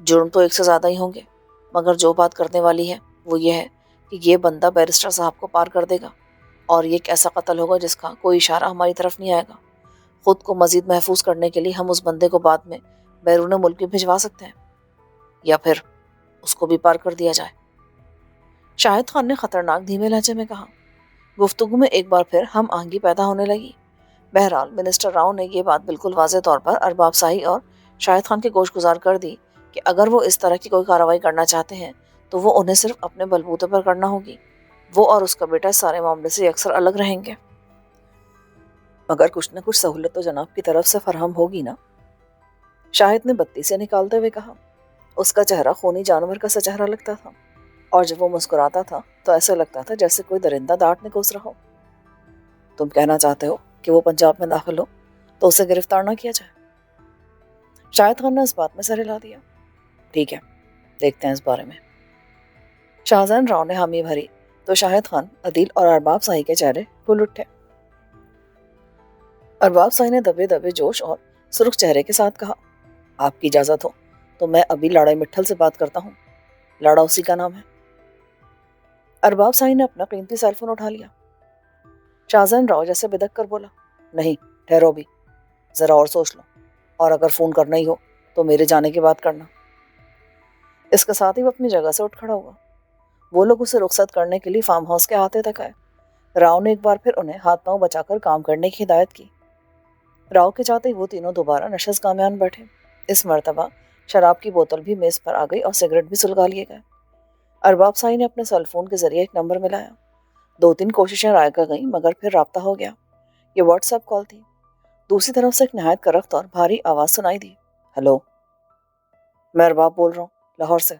جرم تو ایک سے زیادہ ہی ہوں گے، مگر جو بات کرنے والی ہے وہ یہ ہے کہ یہ بندہ بیرسٹر صاحب کو پار کر دے گا، اور یہ ایک ایسا قتل ہوگا جس کا کوئی اشارہ ہماری طرف نہیں آئے گا۔ خود کو مزید محفوظ کرنے کے لیے ہم اس بندے کو بعد میں بیرون ملک بھی بھجوا سکتے ہیں، یا پھر اس کو بھی پار کر دیا جائے۔ شاہد خان نے خطرناک دھیمے لہجے میں کہا۔ گفتگو میں ایک بار پھر ہم آہنگی پیدا ہونے لگی۔ بہرحال منسٹر راؤ نے یہ بات بالکل واضح طور پر ارباب شاہی اور شاہد خان کے گوش گزار کر دی کہ اگر وہ اس طرح کی کوئی کارروائی کرنا چاہتے ہیں تو وہ انہیں صرف اپنے بلبوتے پر کرنا ہوگی۔ وہ اور اس کا بیٹا سارے معاملے سے اکثر الگ رہیں گے، مگر کچھ نہ کچھ سہولت تو جناب کی طرف سے فراہم ہوگی نا؟ شاہد نے بتی سے نکالتے ہوئے کہا۔ اس کا چہرہ خونی جانور کا سا چہرہ لگتا تھا، اور جب وہ مسکراتا تھا تو ایسا لگتا تھا جیسے کوئی درندہ ڈانٹنے کوس رہا ہو۔ تم کہنا چاہتے ہو کہ وہ پنجاب میں داخل ہو تو اسے گرفتار نہ کیا جائے؟ شاہد خان نے اس بات میں سر ہلا دیا۔ ٹھیک ہے، دیکھتے ہیں اس بارے میں۔ شاہزین راؤ نے حامی بھری تو شاہد خان، عدیل اور ارباب شاہی کے چہرے کھل اٹھے۔ ارباب شاہی نے دبے دبے جوش اور سرخ چہرے کے ساتھ کہا، آپ کی اجازت ہو تو میں ابھی لاڑے مٹھل سے بات کرتا ہوں۔ لاڑا اسی کا نام ہے۔ ارباب شاہی نے اپنا قیمتی سیل فون اٹھا لیا۔ شاہزین راؤ جیسے بدک کر بولا، نہیں، ٹھہرو بھی، ذرا اور سوچ لو، اور اگر فون کرنا ہی ہو تو میرے جانے کی بات کرنا۔ اس کے ساتھ ہی وہ اپنی جگہ سے اٹھ کھڑا ہوا۔ وہ لوگ اسے رخصت کرنے کے لیے فارم ہاؤس کے احاطے تک آئے۔ راؤ نے ایک بار پھر انہیں ہاتھ پاؤں بچا کر کام کرنے کی ہدایت کی۔ راؤ کے چاہتے ہی وہ تینوں دوبارہ نشست گامیان بیٹھے۔ اس مرتبہ شراب کی بوتل بھی میز پر آ گئی اور سگریٹ بھی سلگا لیے گئے۔ ارباب شاہی نے اپنے سیل فون کے ذریعے ایک نمبر ملایا۔ 2-3 کوششیں رائگاں گئیں، مگر پھر رابطہ ہو گیا۔ یہ واٹس ایپ کال تھی۔ دوسری طرف سے ایک نہایت کرخت اور بھاری آواز سنائی دی۔ ہلو، میں ارباب بول رہا ہوں، لاہور سے۔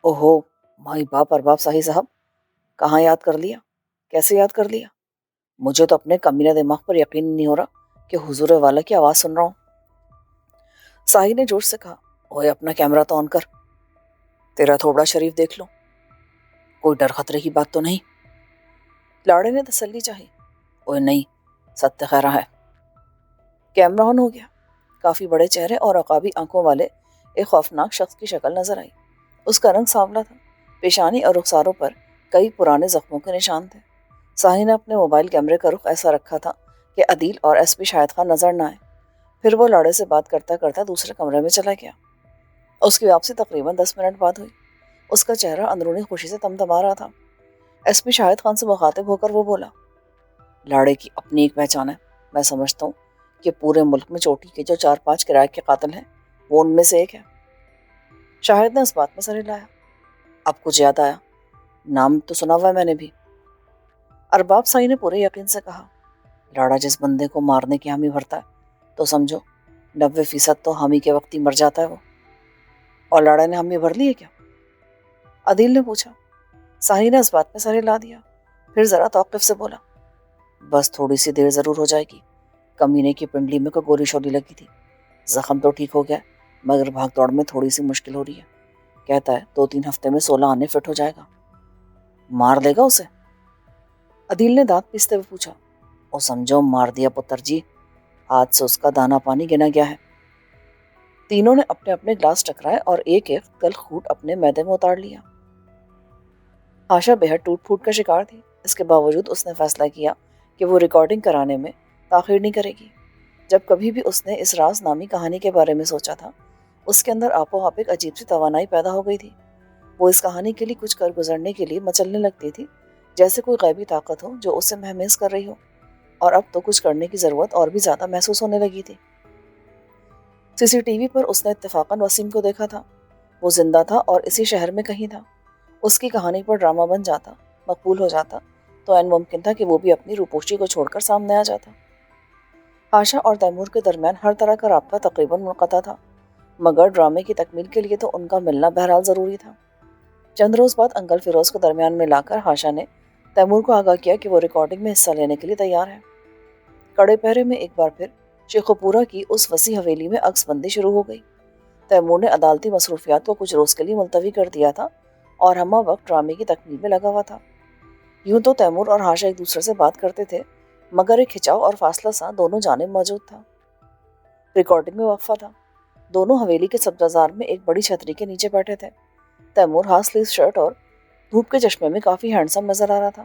اوہو، مائی باپ ارباب شاہی صاحب، کہاں یاد کر لیا؟ کیسے یاد کر لیا؟ مجھے تو اپنے کمینے دماغ پر یقین نہیں ہو رہا کہ حضور والا کی آواز سن رہا ہوں۔ شاہی نے جوش سے کہا، اوے اپنا کیمرہ تو آن کر، تیرا تھوڑا شریف دیکھ لو، کوئی ڈر خطرے کی بات تو نہیں؟ لاڑے نے تسلی چاہی۔ اوے نہیں، ستیہ خیرہ ہے۔ کیمرہ آن ہو گیا۔ کافی بڑے چہرے اور عقابی آنکھوں والے ایک خوفناک شخص کی شکل نظر آئی۔ اس کا رنگ سانولا تھا، پیشانی اور رخساروں پر کئی پرانے زخموں کے نشان تھے۔ شاہی نے اپنے موبائل کیمرے کا رخ ایسا رکھا تھا کہ عدیل اور ایس پی شاہد خان نظر نہ آئے۔ پھر وہ لاڑے سے بات کرتا کرتا دوسرے کمرے میں چلا گیا۔ اس کی واپسی تقریباً 10 منٹ بعد ہوئی۔ اس کا چہرہ اندرونی خوشی سے تمتما رہا تھا۔ ایس پی شاہد خان سے مخاطب ہو کر وہ بولا، لاڑے کی اپنی ایک پہچان ہے۔ میں سمجھتا ہوں کہ پورے ملک میں چوٹی کے جو 4-5 کرائے کے قاتل ہیں وہ ان میں سے ایک ہے۔ شاہد نے اس بات میں سر ہلایا۔ اب کچھ یاد آیا، نام تو سنا ہوا ہے میں نے بھی۔ ارباب شاہی نے پورے یقین سے کہا، لاڑا جس بندے کو مارنے کی حامی بھرتا ہے تو سمجھو 90% تو حامی کے وقت ہی مر جاتا ہے وہ۔ اور لاڑا نے حامی بھر لی ہے کیا؟ عدیل نے پوچھا۔ شاہی نے اس بات میں سر ہلا دیا، پھر ذرا توقف سے بولا، بس تھوڑی سی دیر ضرور ہو جائے گی۔ کمینے کی پنڈلی میں کوئی گولی شولی لگی تھی، زخم تو ٹھیک ہو گیا مگر بھاگ دوڑ میں تھوڑی سی مشکل ہو رہی ہے۔ کہتا ہے 2-3 ہفتے میں 16 آنے فٹ ہو جائے گا۔ مار لے گا اسے؟ عدیل نے دانت پیستے ہوئے پوچھا۔ او سمجھو مار دیا پتر جی، ہاتھ سے اس کا دانا پانی گنا گیا ہے۔ تینوں نے اپنے اپنے گلاس ٹکرائے اور ایک ایک تلخ گھونٹ اپنے معدے میں اتار لیا۔ آشا بےحد ٹوٹ پھوٹ کا شکار تھی۔ اس کے باوجود اس نے فیصلہ کیا کہ وہ ریکارڈنگ کرانے میں تاخیر نہیں کرے گی۔ جب کبھی بھی اس نے اس راز نامی کہانی کے بارے میں سوچا تھا، اس کے اندر آپ و آپ ایک عجیب سی توانائی پیدا ہو گئی تھی۔ وہ اس کہانی کے لیے کچھ کر گزرنے کے لیے مچلنے لگتی تھی، جیسے کوئی غیبی طاقت ہو جو اسے مہمیز کر رہی ہو، اور اب تو کچھ کرنے کی ضرورت اور بھی زیادہ محسوس ہونے لگی تھی۔ CCTV پر اس نے اتفاقاً وسیم کو دیکھا تھا۔ وہ زندہ تھا اور اسی شہر میں کہیں تھا۔ اس کی کہانی پر ڈرامہ بن جاتا، مقبول ہو جاتا تو عین ممکن تھا کہ وہ بھی اپنی روپوشی کو چھوڑ کر سامنے آ جاتا۔ آشا اور تیمور کے درمیان ہر طرح کا رابطہ تقریباً منقطع تھا، مگر ڈرامے کی تکمیل کے لیے تو ان کا ملنا بہرحال ضروری تھا۔ چند روز بعد انکل فیروز کو درمیان میں لا کر آشا نے تیمور کو آگاہ کیا کہ وہ ریکارڈنگ میں حصہ لینے کے لیے تیار ہے۔ کڑے پہرے میں ایک بار پھر شیخوپورہ کی اس وسیع حویلی میں عکس بندی شروع ہو گئی۔ تیمور نے عدالتی مصروفیات کو کچھ روز کے لیے ملتوی کر دیا تھا اور ہمہ وقت ڈرامے کی تکمیل میں لگا ہوا تھا۔ یوں تو تیمور اور آشا ایک دوسرے سے بات کرتے تھے، مگر ایک کھچاؤ اور فاصلہ سا دونوں جانب موجود تھا۔ ریکارڈنگ میں وقفہ تھا۔ دونوں حویلی کے سبزہ میں ایک بڑی چھتری کے نیچے بیٹھے تھے۔ تیمور ہاف سلیو شرٹ اور دھوپ کے چشمے میں کافی ہینڈسم نظر آ رہا تھا۔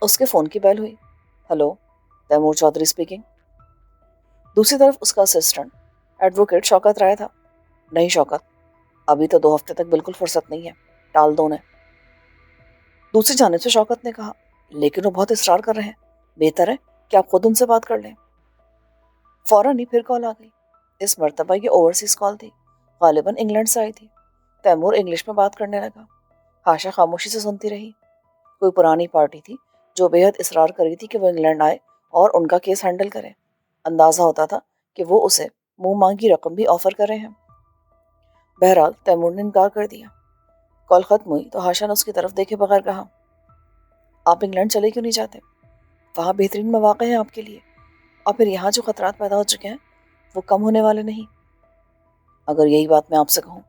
اس کے فون کی بیل ہوئی۔ Hello, Taimur Chaudhry speaking. دوسری طرف اس کا اسسٹنٹ ایڈوکیٹ شوکت رائے تھا۔ نہیں شوکت، ابھی تو 2 ہفتے تک بالکل فرصت نہیں ہے، ٹال دو انہیں۔ دوسری جانب سے شوکت نے کہا، لیکن وہ بہت اصرار کر رہے ہیں، بہتر ہے کہ آپ خود ان سے بات کر لیں۔ فوراً ہی پھر کال آ گئی۔ اس مرتبہ یہ اوورسیز کال تھی، غالباً انگلینڈ سے آئی تھی۔ تیمور انگلش میں بات کرنے لگا۔ ہاشا خاموشی سے سنتی رہی۔ کوئی پرانی پارٹی تھی جو بے حد اصرار کری تھی کہ وہ انگلینڈ آئے اور ان کا کیس ہینڈل کرے۔ اندازہ ہوتا تھا کہ وہ اسے منہ مانگی رقم بھی آفر کر رہے ہیں۔ بہرحال تیمور نے انکار کر دیا۔ کال ختم ہوئی تو ہاشا نے اس کی طرف دیکھے بغیر کہا، آپ انگلینڈ چلے کیوں نہیں جاتے؟ وہاں بہترین مواقع ہیں آپ کے لیے، اور پھر یہاں جو خطرات پیدا ہو چکے ہیں وہ کم ہونے والے نہیں۔ اگر یہی بات میں آپ سے کہوں،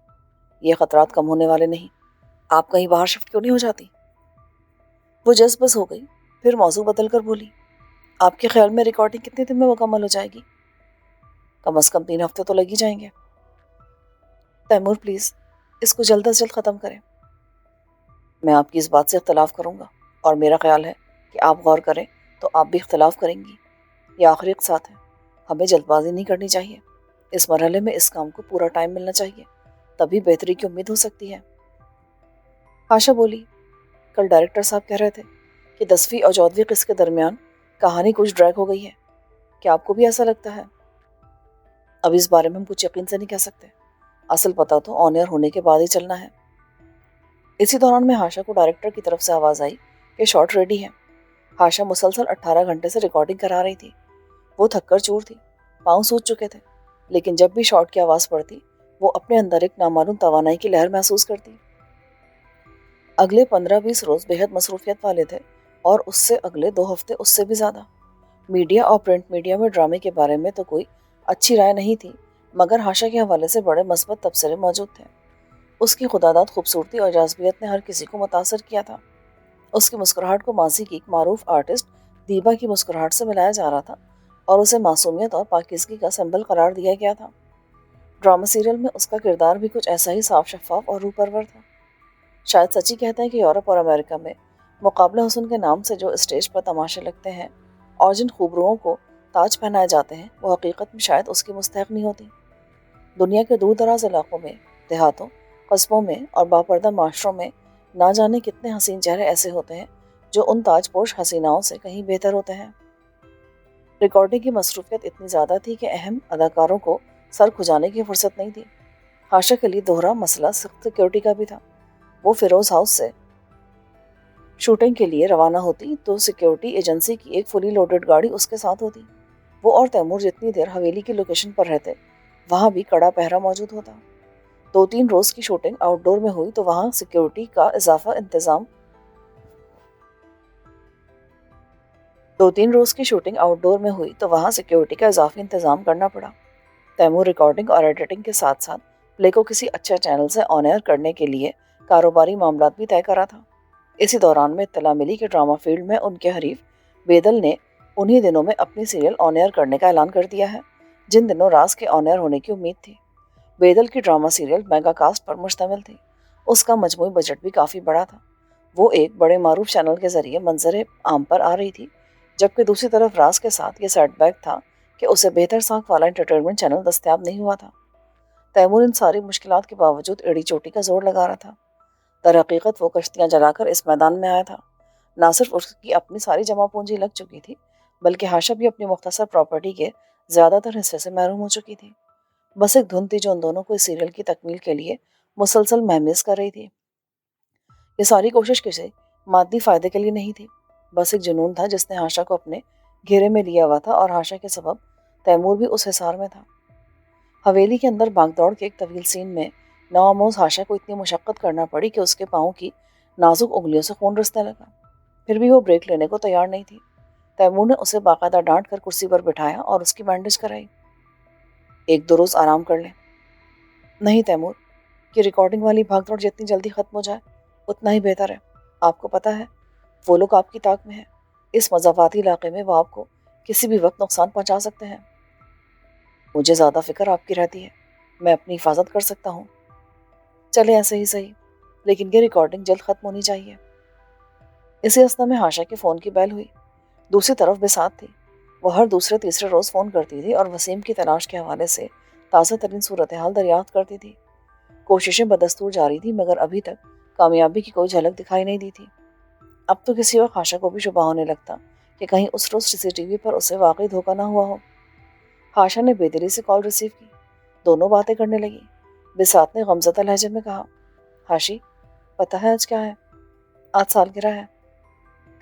یہ خطرات کم ہونے والے نہیں، آپ کہیں باہر شفٹ کیوں نہیں ہو جاتی؟ وہ جذبس ہو گئی، پھر موضوع بدل کر بولی، آپ کے خیال میں ریکارڈنگ کتنے دن میں مکمل ہو جائے گی؟ کم از کم 3 ہفتے تو لگ ہی جائیں گے۔ تیمور پلیز اس کو جلد از جلد ختم کریں۔ میں آپ کی اس بات سے اختلاف کروں گا، اور میرا خیال ہے کہ آپ غور کریں تو آپ بھی اختلاف کریں گی۔ یہ آخری اقساط ہے، ہمیں جلد بازی نہیں کرنی چاہیے۔ اس مرحلے میں اس کام کو پورا ٹائم ملنا چاہیے، تبھی بہتری کی امید ہو سکتی ہے۔ آشا بولی، کل ڈائریکٹر صاحب کہہ رہے تھے کہ 10ویں اور 14ویں قسط کے درمیان کہانی کچھ ڈریگ ہو گئی ہے۔ کیا آپ کو بھی ایسا لگتا ہے؟ اب اس بارے میں ہم کچھ یقین سے نہیں کہہ سکتے، اصل پتہ تو آن ایئر ہونے کے بعد ہی چلنا ہے۔ اسی دوران میں ہاشا کو ڈائریکٹر کی طرف سے آواز آئی کہ شاٹ ریڈی ہے۔ ہاشا مسلسل 18 گھنٹے سے ریکارڈنگ کرا رہی تھی۔ وہ تھک کر چور تھی، پاؤں سوج چکے تھے، لیکن جب بھی شاٹ کی آواز پڑتی وہ اپنے اندر ایک نامعلوم توانائی کی لہر محسوس کرتی۔ اگلے 15-20 روز بے حد مصروفیت والے تھے، اور اس سے اگلے 2 ہفتے اس سے بھی زیادہ۔ میڈیا اور پرنٹ میڈیا میں ڈرامے کے بارے میں تو کوئی اچھی رائے نہیں تھی، مگر ہاشا کے حوالے سے بڑے مثبت تبصرے موجود تھے۔ اس کی خداداد خوبصورتی اور جاذبیت نے ہر کسی کو متاثر کیا تھا۔ اس کی مسکراہٹ کو ماضی کی ایک معروف آرٹسٹ دیبا کی مسکراہٹ سے ملایا جا رہا تھا، اور اسے معصومیت اور پاکیزگی کا سمبل قرار دیا گیا تھا۔ ڈرامہ سیریل میں اس کا کردار بھی کچھ ایسا ہی صاف شفاف اور روح پرور تھا۔ شاید سچی کہتے ہیں کہ یورپ اور امریکہ میں مقابلہ حسن کے نام سے جو اسٹیج پر تماشے لگتے ہیں اور جن خوبروؤں کو تاج پہنائے جاتے ہیں، وہ حقیقت میں شاید اس کی مستحق نہیں ہوتی۔ دنیا کے دور دراز علاقوں میں، دیہاتوں، قصبوں میں اور باپردہ معاشروں میں نہ جانے کتنے حسین چہرے ایسے ہوتے ہیں جو ان تاج پوش حسیناؤں سے کہیں بہتر ہوتے ہیں۔ ریکارڈنگ کی مصروفیت اتنی زیادہ تھی کہ اہم اداکاروں کو سر کھجانے کی فرصت نہیں تھی۔ ہاشا کے لیے دوہرا مسئلہ سخت سیکیورٹی کا بھی تھا۔ وہ فیروز ہاؤس سے شوٹنگ کے لیے روانہ ہوتی تو سیکیورٹی ایجنسی کی ایک فلی لوڈڈ گاڑی اس کے ساتھ ہوتی۔ وہ اور تیمور جتنی دیر حویلی کی لوکیشن پر رہتے، وہاں بھی کڑا پہرا موجود ہوتا۔ 2-3 روز کی شوٹنگ آؤٹ ڈور میں ہوئی تو وہاں سیکیورٹی کا اضافی انتظام کرنا پڑا۔ تیمور ریکارڈنگ اور ایڈیٹنگ کے ساتھ ساتھ پلے کو کسی اچھے چینل سے آن ایئر کرنے کے لیے کاروباری معاملات بھی طے کرا تھا۔ اسی دوران میں اطلاع ملی کہ ڈرامہ فیلڈ میں ان کے حریف بیدل نے انہی دنوں میں اپنی سیریل آن ایئر کرنے کا اعلان کر دیا ہے، جن دنوں راز کے آن ایئر ہونے کی امید تھی۔ بیدل کی drama serial mega cost per مشتمل تھی۔ اس کا مجموعی بجٹ بھی کافی بڑا تھا۔ وہ ایک بڑے معروف چینل کے ذریعے منظر عام پر آ رہی تھی، جبکہ دوسری طرف راز کے ساتھ یہ سیٹ بیک تھا کہ اسے بہتر ساکھ والا انٹرٹینمنٹ چینل دستیاب نہیں ہوا تھا۔ تیمور ان ساری مشکلات کے باوجود ایڑی چوٹی کا زور لگا رہا تھا۔ در حقیقت وہ کشتیاں جلا کر اس میدان میں آیا تھا۔ نہ صرف اس کی اپنی ساری جمع پونجی لگ چکی تھی، بلکہ ہاشا بھی اپنی مختصر پراپرٹی کے زیادہ تر حصے سے محروم ہو چکی تھی۔ بس ایک دھن تھی جو ان دونوں کو اس سیریل کی تکمیل کے لیے مسلسل مہمیز کر رہی تھی۔ یہ ساری کوشش کسی مادی فائدے کے لیے نہیں تھی، بس ایک جنون تھا جس نے ہاشا کو اپنے گھیرے میں لیا ہوا تھا، اور ہاشا کے سبب تیمور بھی اس حصار میں تھا۔ حویلی کے اندر بھاگ دوڑ کے ایک طویل سین میں نوآموز ہاشا کو اتنی مشقت کرنا پڑی کہ اس کے پاؤں کی نازک انگلیوں سے خون رسنے لگا، پھر بھی وہ بریک لینے کو تیار نہیں تھی۔ تیمور نے اسے باقاعدہ ڈانٹ کر کرسی پر بٹھایا اور اس کی بینڈیج کرائی۔ 1-2 روز آرام کر لیں۔ نہیں تیمور، کہ ریکارڈنگ والی بھاگ دوڑ جتنی جلدی ختم ہو جائے اتنا ہی بہتر ہے۔ آپ کو پتہ ہے وہ لوگ آپ کی طاق میں ہیں، اس مضافاتی علاقے میں وہ آپ کو کسی بھی وقت نقصان پہنچا سکتے ہیں۔ مجھے زیادہ فکر آپ کی رہتی ہے، میں اپنی حفاظت کر سکتا ہوں۔ چلے ایسے ہی صحیح، لیکن یہ ریکارڈنگ جلد ختم ہونی چاہیے۔ اسی اثنا میں ہاشا کے فون کی بیل ہوئی۔ دوسری طرف بساط تھی۔ وہ ہر دوسرے تیسرے روز فون کرتی تھی اور وسیم کی تلاش کے حوالے سے تازہ ترین صورتحال دریافت کرتی تھی۔ کوششیں بدستور جاری تھی، مگر ابھی تک کامیابی کی کوئی جھلک دکھائی نہیں دی تھی۔ اب تو کسی وقت ہاشا کو بھی شبہ ہونے لگتا کہ کہیں اس روز CCTV پر اسے واقعی دھوکہ نہ ہوا ہو۔ ہاشا نے بے دلی سے کال ریسیو کی۔ دونوں باتیں کرنے لگی۔ بساط نے غمزدہ لہجے میں کہا، ہاشی، پتہ ہے آج کیا ہے؟ آج سالگرہ ہے۔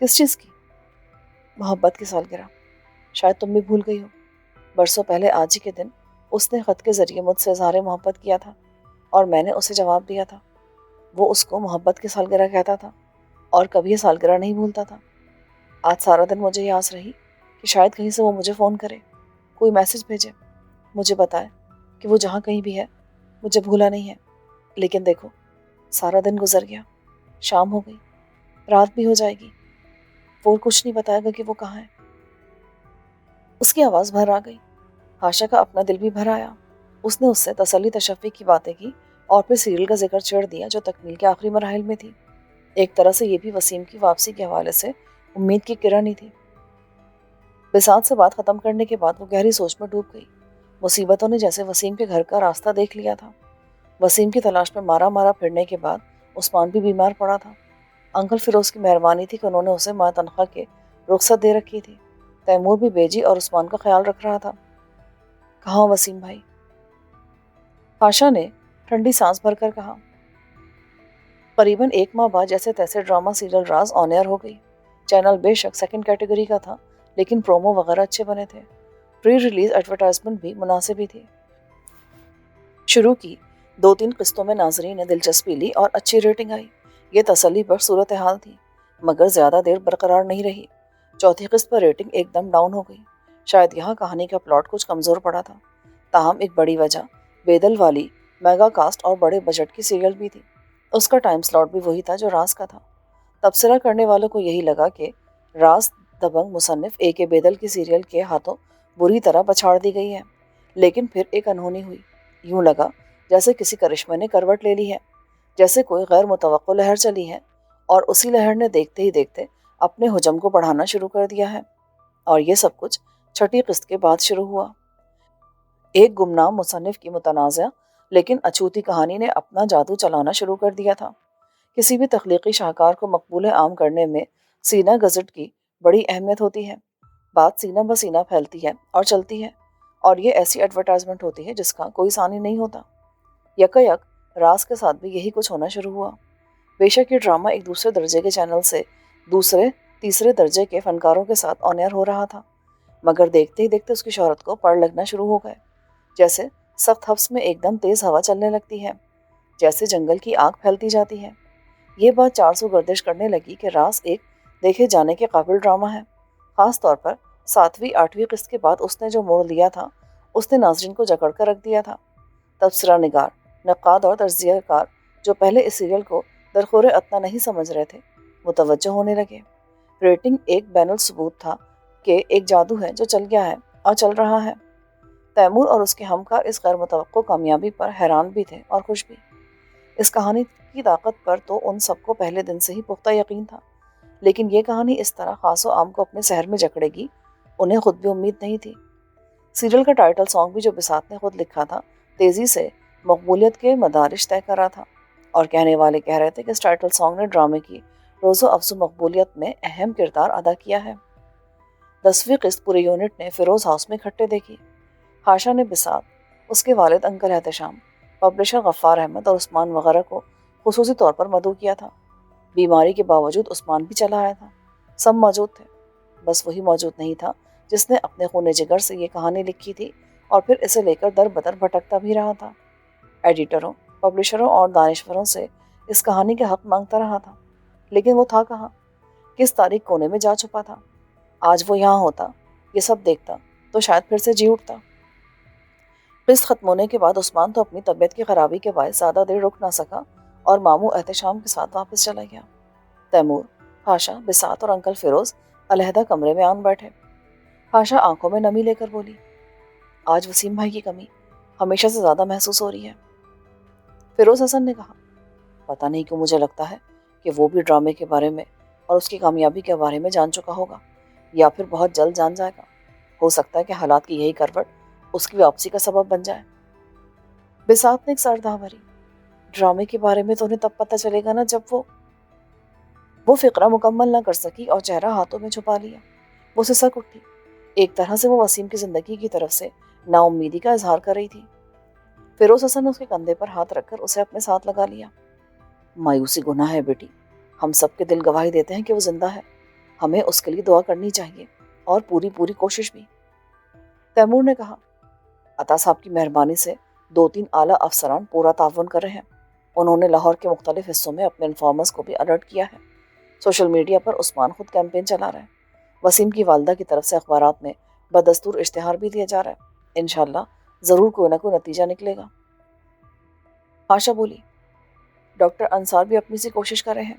کس چیز کی؟ محبت کی سالگرہ۔ شاید تم بھی بھول گئی ہو۔ برسوں پہلے آج ہی کے دن اس نے خط کے ذریعے مجھ سے اظہار محبت کیا تھا اور میں نے اسے جواب دیا تھا۔ وہ اس کو محبت کی سالگرہ کہتا تھا اور کبھی یہ سالگرہ نہیں بھولتا تھا۔ آج سارا دن مجھے یہ آس رہی کہ شاید کہیں سے وہ مجھے فون کرے، کوئی میسج بھیجے، مجھے بتائے کہ وہ جہاں کہیں بھی ہے مجھے بھولا نہیں ہے۔ لیکن دیکھو، سارا دن گزر گیا، شام ہو گئی، رات بھی ہو جائے گی، وہ کچھ نہیں بتائے گا کہ وہ کہاں ہے۔ اس کی آواز بھر آ گئی۔ ہاشا کا اپنا دل بھی بھر آیا۔ اس نے اس سے تسلی تشفی کی باتیں کی اور پھر سیریل کا ذکر چھیڑ دیا جو تکمیل کے آخری مراحل میں تھی۔ ایک طرح سے یہ بھی وسیم کی واپسی کے حوالے سے امید کی کرن ہی تھی۔ بساط سے بات ختم کرنے کے بعد وہ گہری سوچ میں ڈوب گئی۔ مصیبتوں نے جیسے وسیم کے گھر کا راستہ دیکھ لیا تھا۔ وسیم کی تلاش میں مارا مارا پھرنے کے بعد عثمان بھی بیمار پڑا تھا۔ انکل فیروز کی مہربانی تھی کہ انہوں نے اسے ماہ تنخواہ کے رخصت دے رکھی تھی۔ تیمور بھی بیجی اور عثمان کا خیال رکھ رہا تھا۔ کہاں وسیم بھائی؟ ہاشا نے ٹھنڈی سانس بھر کر کہا۔ قریباً 1 ماہ بعد جیسے تیسے ڈرامہ سیریل راز آن ایئر ہو گئی۔ چینل بے شک سیکنڈ کیٹیگری کا تھا، لیکن پرومو وغیرہ اچھے بنے تھے۔ پری ریلیز ایڈورٹائزمنٹ بھی مناسب ہی تھی۔ شروع کی 2-3 قسطوں میں ناظرین نے دلچسپی لی اور اچھی ریٹنگ آئی۔ یہ تسلی بخش صورتحال تھی، مگر زیادہ دیر برقرار نہیں رہی۔ چوتھی قسط پر ریٹنگ ایک دم ڈاؤن ہو گئی۔ شاید یہاں کہانی کا پلاٹ کچھ کمزور پڑا تھا۔ تاہم ایک بڑی وجہ بیدل والی میگا کاسٹ اور بڑے بجٹ کی سیریل بھی تھی۔ اس کا ٹائم سلاٹ بھی وہی تھا جو راز کا تھا۔ تبصرہ کرنے والوں کو یہی لگا کہ راز دبنگ مصنف AK بیدل کی سیریل کے ہاتھوں بری طرح پچھاڑ دی گئی ہے۔ لیکن پھر ایک انہونی ہوئی۔ یوں لگا جیسے کسی کرشمے نے کروٹ لے لی ہے، جیسے کوئی غیر متوقع لہر چلی ہے اور اسی لہر نے دیکھتے ہی دیکھتے اپنے حجم کو بڑھانا شروع کر دیا ہے۔ اور یہ سب کچھ چھٹی قسط کے بعد شروع ہوا۔ ایک گمنام مصنف کی متنازع لیکن اچھوتی کہانی نے اپنا جادو چلانا شروع کر دیا تھا۔ کسی بھی تخلیقی شاہکار کو مقبول عام کرنے میں سینہ گزٹ کی بڑی اہمیت ہوتی ہے۔ بات سینہ بسینہ پھیلتی ہے اور چلتی ہے، اور یہ ایسی ایڈورٹائزمنٹ ہوتی ہے جس کا کوئی ثانی نہیں ہوتا۔ یک راز کے ساتھ بھی یہی کچھ ہونا شروع ہوا۔ بے شک یہ ڈرامہ ایک دوسرے درجے کے چینل سے دوسرے تیسرے درجے کے فنکاروں کے ساتھ آن ایئر ہو رہا تھا، مگر دیکھتے ہی دیکھتے اس کی شہرت کو پڑ لگنا شروع ہو گئے۔ جیسے سخت حبس میں ایک دم تیز ہوا چلنے لگتی ہے، جیسے جنگل کی آگ پھیلتی جاتی ہے۔ یہ بات 400 گردش کرنے لگی کہ راز ایک دیکھے جانے کے قابل ڈرامہ ہے۔ خاص طور پر 7ویں 8ویں قسط کے بعد اس نے جو موڑ لیا تھا، اس نے ناظرین کو جکڑ کر رکھ دیا تھا۔ تبصرہ نگار، نقاد اور تجزیہ کار جو پہلے اس سیریل کو درخور اتنا نہیں سمجھ رہے تھے، متوجہ ہونے لگے۔ ریٹنگ ایک بین الثبوت تھا کہ ایک جادو ہے جو چل گیا ہے اور چل رہا ہے۔ تیمور اور اس کے ہمکار اس غیر متوقع کامیابی پر حیران بھی تھے اور خوش بھی۔ اس کہانی کی طاقت پر تو ان سب کو پہلے دن سے ہی پختہ یقین تھا، لیکن یہ کہانی اس طرح خاص و عام کو اپنے سحر میں جکڑے گی، انہیں خود بھی امید نہیں تھی۔ سیریل کا ٹائٹل سانگ بھی جو بساط نے خود لکھا تھا، تیزی سے مقبولیت کے مدارج طے کر رہا تھا، اور کہنے والے کہہ رہے تھے کہ اس ٹائٹل سانگ نے ڈرامے کی روز و افزوں مقبولیت میں اہم کردار ادا کیا ہے۔ 10ویں قسط پورے یونٹ نے فیروز ہاؤس میں اکٹھے دیکھی۔ ہاشا نے بساط، اس کے والد انکل احتشام، پبلشر غفار احمد اور عثمان وغیرہ کو خصوصی طور پر مدعو کیا تھا۔ بیماری کے باوجود عثمان بھی چلا آیا تھا۔ سب موجود تھے، بس وہی موجود نہیں تھا جس نے اپنے خون جگر سے یہ کہانی لکھی تھی اور پھر اسے لے کر در بدر بھٹکتا بھی رہا تھا۔ ایڈیٹروں، پبلشروں اور دانشوروں سے اس کہانی کا حق مانگتا رہا تھا، لیکن وہ تھا کہاں؟ کس تاریک کونے میں جا چھپا تھا؟ آج وہ یہاں ہوتا، یہ سب دیکھتا، تو شاید پھر سے جی اٹھتا۔ قسط ختم ہونے کے بعد عثمان تو اپنی طبیعت کی خرابی کے باعث زیادہ دیر رک نہ سکا اور ماموں احتشام کے ساتھ واپس چلا گیا۔ تیمور، ہاشا، بساط اور انکل فیروز علیحدہ کمرے میں آن بیٹھے۔ ہاشا آنکھوں میں نمی لے کر بولی، آج وسیم بھائی کی کمی ہمیشہ سے زیادہ محسوس ہو رہی ہے۔ فیروز حسن نے کہا، پتہ نہیں کیوں مجھے لگتا ہے کہ وہ بھی ڈرامے کے بارے میں اور اس کی کامیابی کے بارے میں جان چکا ہوگا، یا پھر بہت جلد جان جائے گا۔ ہو سکتا ہے کہ حالات کی یہی کروٹ اس کی واپسی کا سبب بن جائے۔ بساط نے ایک سردہ بھری، ڈرامے کے بارے میں تو انہیں تب پتہ چلے گا نا جب وہ فقرہ مکمل نہ کر سکی اور چہرہ ہاتھوں میں چھپا لیا۔ وہ سسک اٹھی۔ ایک طرح سے وہ وسیم کی زندگی کی طرف سے نا امیدی کا اظہار کر رہی تھی۔ فیروز حسن نے اس کے کندھے پر ہاتھ رکھ کر اسے اپنے ساتھ لگا لیا۔ مایوسی گناہ ہے بیٹی، ہم سب کے دل گواہی دیتے ہیں کہ وہ زندہ ہے، ہمیں اس کے لیے دعا کرنی چاہیے اور پوری کوشش بھی۔ تیمور نے کہا، عطا صاحب کی مہربانی سے 2-3 اعلیٰ افسران پورا تعاون کر رہے ہیں۔ انہوں نے لاہور کے مختلف حصوں میں اپنے انفارمرز کو بھی الرٹ کیا ہے۔ سوشل میڈیا پر عثمان خود کیمپین چلا رہا ہے۔ وسیم کی والدہ کی طرف سے اخبارات میں بدستور اشتہار بھی دیا جا رہا ہے۔ انشاءاللہ ضرور کوئی نہ کوئی نتیجہ نکلے گا۔ آشا بولی، ڈاکٹر انصار بھی اپنی سی کوشش کر رہے ہیں۔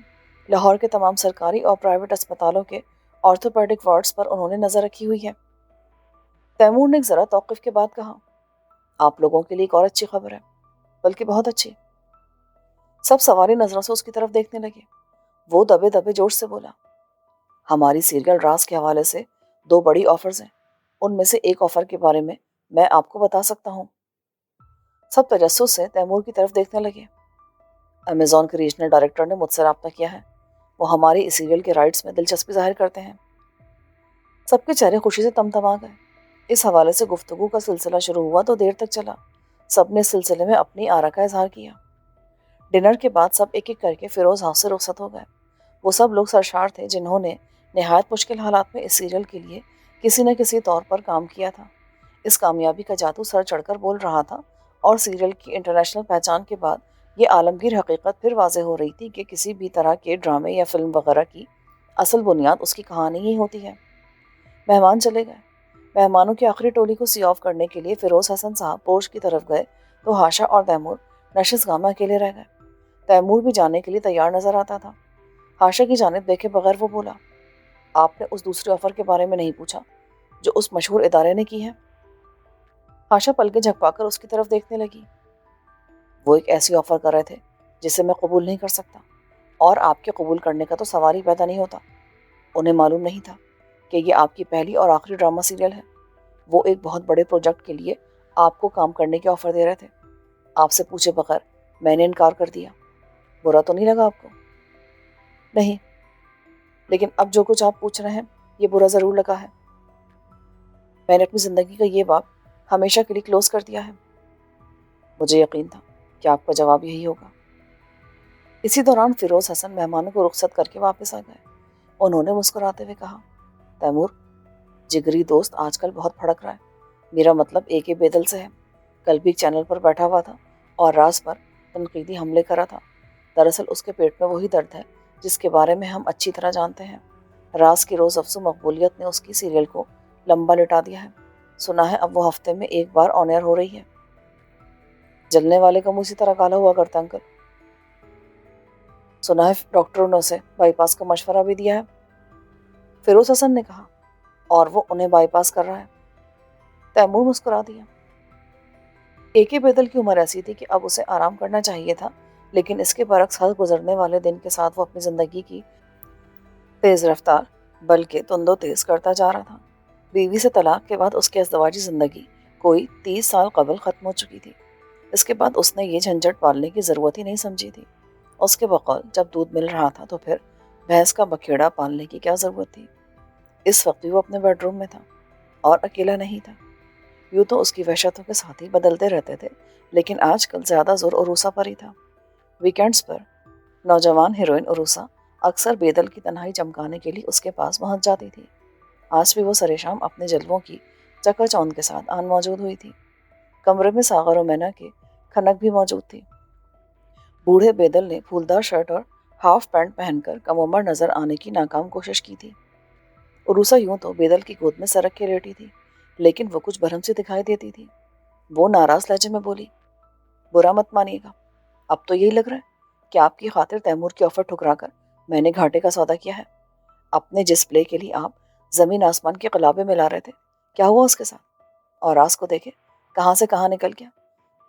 لاہور کے تمام سرکاری اور پرائیویٹ اسپتالوں کے آرتھوپیڈک وارڈز پر انہوں نے نظر رکھی ہوئی ہے۔ تیمور نے ایک ذرا توقف کے بعد کہا، آپ لوگوں کے لیے ایک اور اچھی خبر ہے، بلکہ بہت اچھی۔ سب سواری نظروں سے اس کی طرف دیکھنے لگے۔ وہ دبے دبے جوش سے بولا، ہماری سیریل راز کے حوالے سے 2 بڑی آفرز ہیں، ان میں سے ایک آفر کے بارے میں آپ کو بتا سکتا ہوں۔ سب تجسس سے تیمور کی طرف دیکھنے لگے۔ امیزون کے ریجنل ڈائریکٹر نے مجھ سے رابطہ کیا ہے، وہ ہماری اس سیریل کے رائٹس میں دلچسپی ظاہر کرتے ہیں۔ سب کے چہرے خوشی سے تمتما گئے۔ اس حوالے سے گفتگو کا سلسلہ شروع ہوا تو دیر تک چلا۔ سب نے اس سلسلے میں اپنی آرا کا اظہار کیا۔ ڈنر کے بعد سب ایک ایک کر کے فیروز ہاؤس سے رخصت ہو گئے۔ وہ سب لوگ سرشار تھے جنہوں نے نہایت مشکل حالات میں اس سیریل کے لیے کسی نہ کسی طور پر کام کیا تھا۔ اس کامیابی کا جادو سر چڑھ کر بول رہا تھا اور سیریل کی انٹرنیشنل پہچان کے بعد یہ عالمگیر حقیقت پھر واضح ہو رہی تھی کہ کسی بھی طرح کے ڈرامے یا فلم وغیرہ کی اصل بنیاد اس کی کہانی ہی ہوتی ہے۔ مہمان چلے گئے۔ مہمانوں کی آخری ٹولی کو سی آف کرنے کے لیے فیروز حسن صاحب پورش کی طرف گئے تو ہاشا اور تیمور نشست گاہ میں اکیلے رہ گئے۔ تیمور بھی جانے کے لیے تیار نظر آتا تھا۔ ہاشا کی جانب دیکھے بغیر وہ بولا، آپ نے اس دوسرے آفر کے بارے میں نہیں پوچھا جو اس مشہور ادارے نے کی ہے؟ ہاشا پلکیں جھپا کر اس کی طرف دیکھنے لگی۔ وہ ایک ایسی آفر کر رہے تھے جسے میں قبول نہیں کر سکتا، اور آپ کے قبول کرنے کا تو سوال ہی پیدا نہیں ہوتا۔ انہیں معلوم نہیں تھا کہ یہ آپ کی پہلی اور آخری ڈرامہ سیریل ہے۔ وہ ایک بہت بڑے پروجیکٹ کے لیے آپ کو کام کرنے کے آفر دے رہے تھے۔ آپ سے پوچھے بغیر میں نے انکار کر دیا۔ برا تو نہیں لگا آپ کو؟ نہیں، لیکن اب جو کچھ آپ پوچھ رہے ہیں یہ برا ضرور لگا ہے۔ میں نے اپنی زندگی کا یہ باب ہمیشہ کے لیے کلوز کر دیا ہے۔ مجھے یقین تھا کہ آپ کا جواب یہی ہوگا۔ اسی دوران فیروز حسن مہمانوں کو رخصت کر کے واپس آ گئے۔ انہوں نے مسکراتے ہوئے کہا، تیمور، جگری دوست آج کل بہت پھڑک رہا ہے۔ میرا مطلب اے کے بیدل سے ہے۔ کل بھی ایک چینل پر بیٹھا ہوا تھا اور راز پر تنقیدی حملے کرا تھا۔ دراصل اس کے پیٹ میں وہی درد ہے جس کے بارے میں ہم اچھی طرح جانتے ہیں۔ راز کی روز افزوں مقبولیت نے اس کی سیریل کو لمبا لٹا دیا ہے۔ سنا ہے اب وہ ہفتے میں ایک بار آن ایئر ہو رہی ہے۔ جلنے والے کا منہ اسی طرح کالا ہوا کرتا انکل۔ سنا ہے ڈاکٹروں نے اسے بائی پاس کا مشورہ بھی دیا ہے۔ فیروز حسن نے کہا، اور وہ انہیں بائی پاس کر رہا ہے؟ تیمور مسکرا دیا۔ اے کے بیدل کی عمر ایسی تھی کہ اب اسے آرام کرنا چاہیے تھا، لیکن اس کے برعکس ہر گزرنے والے دن کے ساتھ وہ اپنی زندگی کی تیز رفتار بلکہ تند و تیز کرتا جا رہا تھا۔ بیوی سے طلاق کے بعد اس کی ازدواجی زندگی کوئی 30 سال قبل ختم ہو چکی تھی۔ اس کے بعد اس نے یہ جھنجھٹ پالنے کی ضرورت ہی نہیں سمجھی تھی۔ اس کے بقول جب دودھ مل رہا تھا تو پھر بھینس کا بکھیڑا پالنے کی کیا ضرورت تھی؟ اس وقت بھی وہ اپنے بیڈ روم میں تھا اور اکیلا نہیں تھا۔ یوں تو اس کی وحشتوں کے ساتھی بدلتے رہتے تھے، لیکن آج کل زیادہ زور عروسہ پر ہی تھا۔ ویکینڈز پر نوجوان ہیروئن عروسہ اکثر بیدل کی تنہائی چمکانے کے لیے اس کے پاس پہنچ جاتی تھی۔ آج بھی وہ سرے شام اپنے جلووں کی چکا چوند کے ساتھ آن موجود ہوئی تھی۔ کمرے میں ساغر و مینا کی کھنک بھی موجود تھی۔ بوڑھے بیدل نے پھولدار شرٹ اور ہاف پینٹ پہن کر کم عمر نظر آنے کی ناکام کوشش کی تھی۔ عروسہ یوں تو بیدل کی گود میں سرک کے لیٹی تھی، لیکن وہ کچھ برہم سی دکھائی دیتی تھی۔ وہ ناراض لہجے میں بولی، برا مت مانیے گا، اب تو یہی لگ رہا ہے کہ آپ کی خاطر تیمور کی آفر ٹھکرا کر میں نے گھاٹے کا سودا کیا ہے۔ اپنے جس پلے کے لیے آپ زمین آسمان کے قلابے ملا رہے تھے، کیا ہوا اس کے ساتھ؟ اور راز کو دیکھے کہاں سے کہاں نکل گیا۔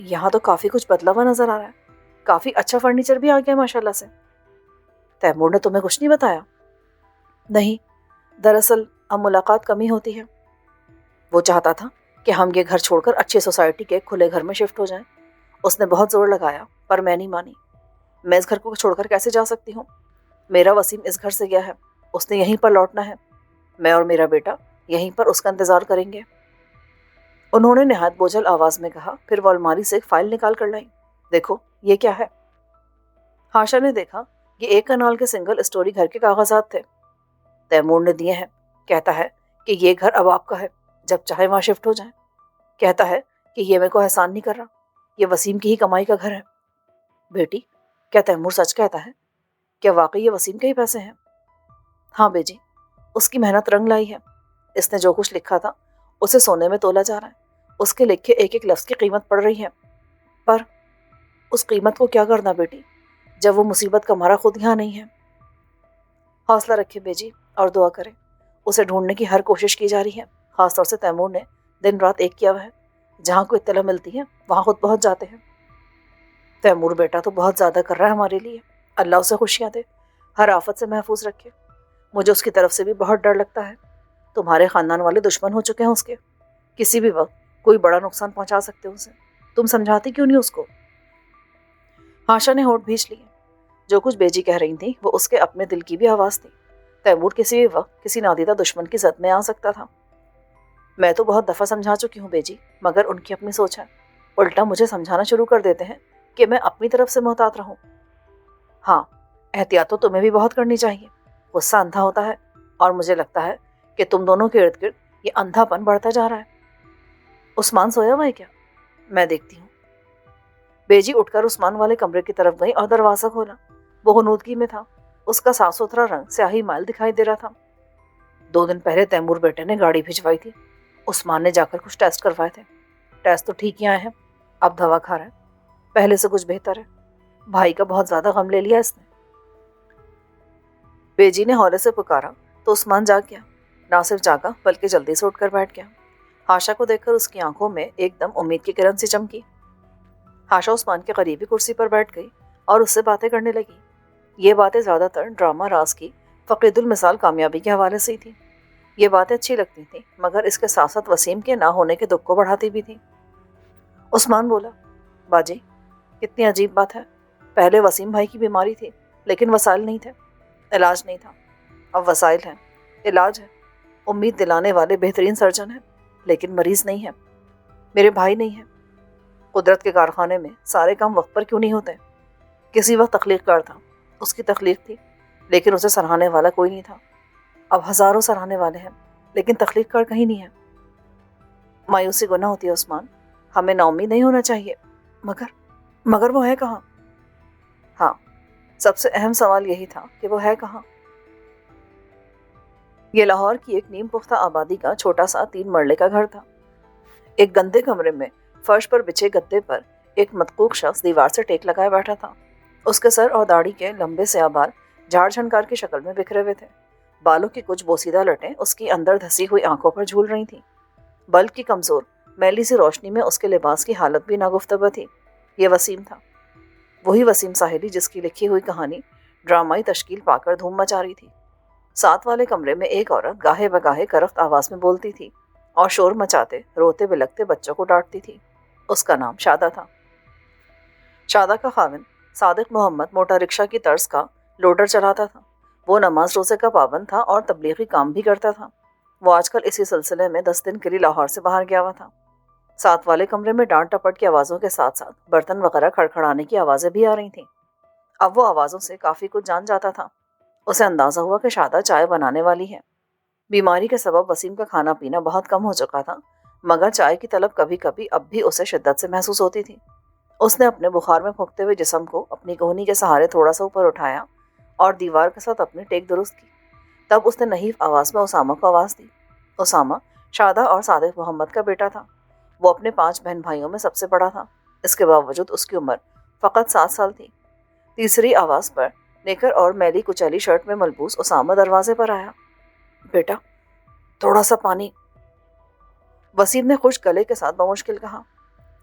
یہاں تو کافی کچھ بدلا ہوا نظر آ رہا ہے، کافی اچھا فرنیچر بھی آ گیا ماشاءاللہ سے۔ تیمور نے تمہیں کچھ نہیں بتایا؟ نہیں، دراصل اب ملاقات کمی ہوتی ہے۔ وہ چاہتا تھا کہ ہم یہ گھر چھوڑ کر اچھی سوسائٹی کے کھلے گھر میں شفٹ ہو جائیں۔ اس نے بہت زور لگایا پر میں نہیں مانی۔ میں اس گھر کو چھوڑ کر کیسے جا سکتی ہوں؟ میرا وسیم اس گھر سے گیا ہے، اس نے یہیں پر لوٹنا ہے۔ میں اور میرا بیٹا یہیں پر اس کا انتظار کریں گے۔ انہوں نے نہایت بوجھل آواز میں کہا، پھر وہ الماری سے ایک فائل نکال کر لائی۔ دیکھو یہ کیا ہے؟ ہاشا نے دیکھا، یہ ایک کنال کے سنگل اسٹوری گھر کے کاغذات تھے۔ تیمور نے دیے ہیں، کہتا ہے کہ یہ گھر اب آپ کا ہے، جب چاہے وہاں شفٹ ہو جائیں۔ کہتا ہے کہ یہ میرے کو احسان نہیں کر رہا، یہ وسیم کی ہی کمائی کا گھر ہے۔ بیٹی، کیا تیمور سچ کہتا ہے؟ کیا واقعی یہ وسیم کے ہی پیسے ہیں؟ ہاں بیجی، اس کی محنت رنگ لائی ہے۔ اس نے جو کچھ لکھا تھا اسے سونے میں تولا جا رہا ہے۔ اس کے لکھے ایک ایک لفظ کی قیمت پڑ رہی ہے۔ پر اس قیمت کو کیا کرنا بیٹی، جب وہ مصیبت کا مارا خود یہاں نہیں ہے۔ حوصلہ رکھے بیجی اور دعا کریں، اسے ڈھونڈنے کی ہر کوشش کی جا رہی ہے۔ خاص طور سے تیمور نے دن رات ایک کیا ہوا ہے، جہاں کوئی اطلاع ملتی ہے وہاں خود پہنچ جاتے ہیں۔ تیمور بیٹا تو بہت زیادہ کر رہا ہے ہمارے لیے، اللہ اسے خوشیاں دے، ہر آفت سے محفوظ رکھے۔ مجھے اس کی طرف سے بھی بہت ڈر لگتا ہے، تمہارے خاندان والے دشمن ہو چکے ہیں اس کے، کسی بھی وقت کوئی بڑا نقصان پہنچا سکتے ہیں اسے۔ تم سمجھاتی کیوں نہیں اس کو؟ ہاشا نے ہونٹ بھینچ لیے۔ جو کچھ بیجی کہہ رہی تھی وہ اس کے اپنے دل کی بھی آواز تھی۔ تیمور کسی بھی وقت کسی نادیدہ دشمن کی زد میں آ سکتا تھا۔ میں تو بہت دفعہ سمجھا چکی ہوں بیجی، مگر ان کی اپنی سوچ ہے، الٹا مجھے سمجھانا شروع کر دیتے ہیں کہ میں اپنی طرف سے محتاط رہوں۔ ہاں، احتیاط تو تمہیں بھی بہت کرنی چاہیے۔ غصہ اندھا ہوتا ہے، اور مجھے لگتا ہے کہ تم دونوں کے ارد گرد یہ اندھا پن بڑھتا جا رہا ہے۔ عثمان سویا ہوا ہے کیا؟ میں دیکھتی ہوں۔ بیجی اٹھ کر عثمان والے کمرے کی طرف گئی اور دروازہ کھولا۔ وہ غنودگی میں تھا، اس کا صاف ستھرا رنگ سیاہی مائل دکھائی دے رہا تھا۔ 2 دن پہلے تیمور بیٹے نے گاڑی بھجوائی تھی، عثمان نے جا کر کچھ ٹیسٹ کروائے تھے، ٹیسٹ تو ٹھیک ہی آئے ہیں۔ اب دوا کھا رہا ہے، پہلے سے کچھ بہتر ہے۔ بھائی کا بہت زیادہ غم لے لیا اس نے۔ بیجی نے ہولے سے پکارا تو عثمان جاگ گیا، نہ صرف جاگا بلکہ جلدی سے اٹھ کر بیٹھ گیا۔ ہاشا کو دیکھ کر اس کی آنکھوں میں ایک دم امید کی کرن سی چمکی۔ ہاشا عثمان کے قریبی کرسی پر بیٹھ گئی اور اس سے باتیں کرنے لگی۔ یہ باتیں زیادہ تر ڈرامہ راز کی فقید المثال کامیابی کے حوالے سے ہی تھیں۔ یہ باتیں اچھی لگتی تھیں، مگر اس کے ساتھ ساتھ وسیم کے نہ ہونے کے دکھ کو بڑھاتی بھی تھیں۔ عثمان بولا، باجی کتنی عجیب بات ہے، پہلے وسیم بھائی کی بیماری تھی لیکن وسائل نہیں تھے، علاج نہیں تھا۔ اب وسائل ہیں، علاج ہے، امید دلانے والے بہترین سرجن ہیں، لیکن مریض نہیں ہے، میرے بھائی نہیں ہے۔ قدرت کے کارخانے میں سارے کام وقت پر کیوں نہیں ہوتے؟ کسی وقت تخلیق کار تھا، اس کی تخلیق تھی، لیکن اسے سراہنے والا کوئی نہیں تھا۔ اب ہزاروں سراہنے والے ہیں، لیکن تخلیق کار کہیں نہیں ہے۔ مایوسی گناہ ہوتی ہے عثمان، ہمیں نا امید نہیں ہونا چاہیے، مگر وہ ہے کہاں؟ ہاں، سب سے اہم سوال یہی تھا کہ وہ ہے کہاں۔ یہ لاہور کی ایک نیم پختہ آبادی کا چھوٹا سا 3 مرلے کا گھر تھا۔ ایک گندے کمرے میں فرش پر بچھے گدے پر ایک مدقوق شخص دیوار سے ٹیک لگائے بیٹھا تھا۔ اس کے سر اور داڑھی کے لمبے سیاہ بال جھاڑ جھنکار کی شکل میں بکھرے ہوئے تھے۔ بالوں کی کچھ بوسیدہ لٹیں اس کی اندر دھسی ہوئی آنکھوں پر جھول رہی تھیں۔ بلب کی کمزور میلی سی روشنی میں اس کے لباس کی حالت بھی ناگفتگو تھی۔ یہ وسیم تھا، وہی وسیم ساحلی جس کی لکھی ہوئی کہانی ڈرامائی تشکیل پا کر دھوم مچا رہی تھی۔ ساتھ والے کمرے میں ایک عورت گاہے بگاہے کرخت آواز میں بولتی تھی اور شور مچاتے روتے بلکتے بچوں کو ڈانٹتی تھی۔ اس کا نام شادہ تھا۔ شادہ کا خاوند صادق محمد موٹر رکشہ کی طرز کا لوڈر چلاتا تھا۔ وہ نماز روزے کا پابند تھا اور تبلیغی کام بھی کرتا تھا۔ وہ آج کل اسی سلسلے میں 10 دن کے لیے لاہور سے باہر گیا ہوا تھا۔ ساتھ والے کمرے میں ڈانٹ ٹپٹ کی آوازوں کے ساتھ ساتھ برتن وغیرہ کھڑکھڑانے کی آوازیں بھی آ رہی تھیں۔ اب وہ آوازوں سے کافی کچھ جان جاتا تھا۔ اسے اندازہ ہوا کہ شادہ چائے بنانے والی ہے۔ بیماری کے سبب وسیم کا کھانا پینا بہت کم ہو چکا تھا، مگر چائے کی طلب کبھی کبھی اب بھی اسے شدت سے محسوس ہوتی تھی۔ اس نے اپنے بخار میں پھونکتے ہوئے جسم کو اپنی کوہنی کے سہارے تھوڑا سا اوپر اٹھایا اور دیوار کے ساتھ اپنی ٹیک درست کی۔ تب اس نے نحیف آواز میں اسامہ کو آواز دی۔ اسامہ شادہ اور صادق محمد کا بیٹا تھا۔ وہ اپنے 5 بہن بھائیوں میں سب سے بڑا تھا۔ اس کے باوجود اس کی عمر فقط 7 سال تھی۔ تیسری آواز پر نیکر اور میلی کچیلی شرٹ میں ملبوس اسامہ دروازے پر آیا۔ بیٹا تھوڑا سا پانی، وسیم نے خشک گلے کے ساتھ بمشکل کہا۔